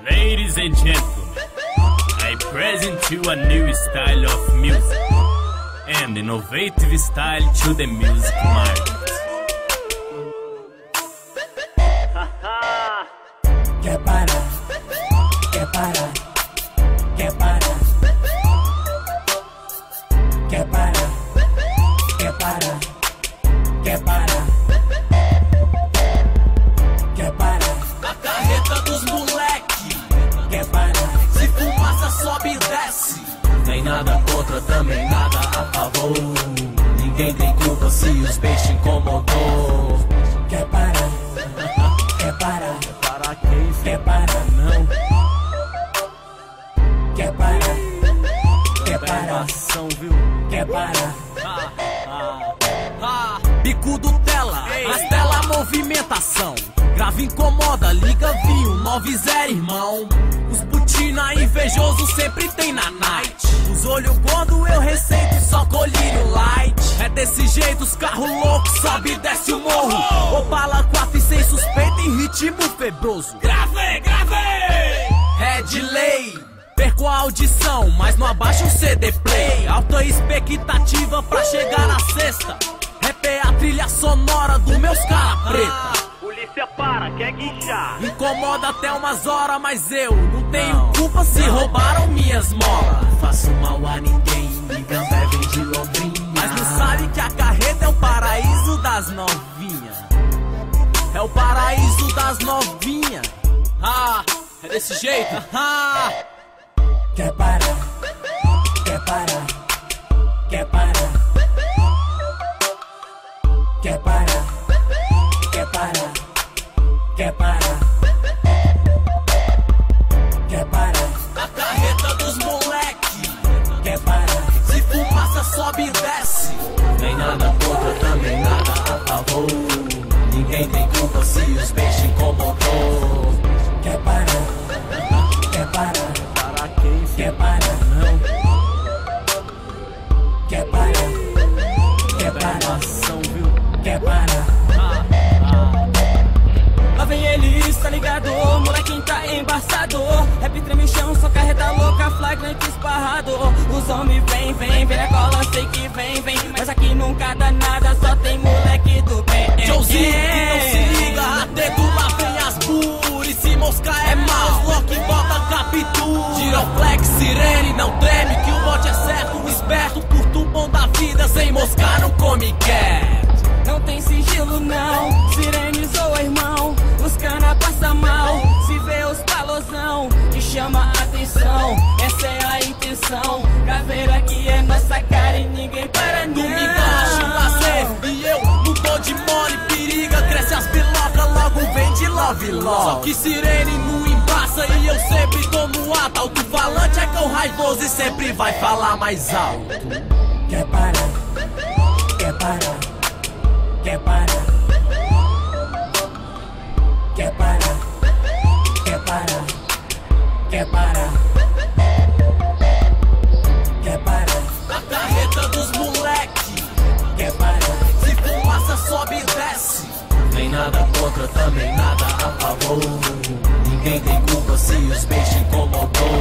Ladies and gentlemen, I present you a new style of music and innovative style to the music market. Quer parar, quer parar, quer parar, quer parar, quer parar, quer parar, quer parar. A carreta dos moleque, Quer parar, se fumaça sobe e desce. Nem nada contra, também nada a favor. Ninguém tem culpa se os peixes incomodou. quer parar, quer parar, Para quem quer parar, não quer parar, quer parar, ação, viu? quer parar. Bicudo tela, nas tela movimentação. Grave incomoda, liga vinho, 90 irmão. Os putina invejoso sempre tem na night. Os olhos quando eu receito só colírio light. É desse jeito os carros loucos sobe e desce o morro. Opala 4 e sem suspeita em ritmo febroso. Grave, grave! É de lei. Perco a audição, mas não abaixo o CD play. Alta expectativa pra chegar na sexta. Rap é a trilha sonora do meus cara preta. Polícia para, quer guinchar. Incomoda até umas horas, mas eu não tenho culpa se roubaram minhas molas. Faço mal a ninguém, ninguém vem de Londrina. Mas não sabe que a carreta é o paraíso das novinhas. É o paraíso das novinhas. É desse jeito? Quer parar, quer parar, quer parar, quer parar, quer parar, quer parar, quer parar, A carreta dos moleque, quer parar, se fumaça sobe e desce. Nem nada contra, também nada a favor. Ninguém tem culpa se os peixes incomodou. quer parar, quer parar, Para quem quer parar, não quer parar, quer parar, ação, viu? quer parar. Lá vem eles, tá ligado? Molequinho tá embaçado. Rap treme o chão, só carreta louca, flagrante esparrado. Os homens vem, vem, vem na cola, sei que vem, vem. Mas aqui nunca dá nada, só tem moleque do bem. Joãozinho que não se liga, atento lá vem as buri. Se moscar é mouse, lock, bota captura. Giroflex, sirene, não treme que o bote é certo. Esperto, curto o bom da vida, sem moscar não come quer. Não tem sigilo não, sirene zoa irmão. Os cana passa mal, se vê os calosão que chama a atenção, essa é a intenção. Caveira aqui é nossa cara e ninguém para não. Domingo acho lazer e eu não tô de mole. Periga, cresce as pilocas, logo vem de love love. Só que sirene não embaça e eu sempre tô no ato. Alto-falante é cão raivoso e sempre vai falar mais alto. Quer parar, quer parar, quer parar, quer parar, quer parar, quer parar, quer parar, A carreta dos moleque, quer parar, se fumaça sobe e desce. Nem nada contra, também nada a favor. Ninguém tem culpa se os peixes incomodou.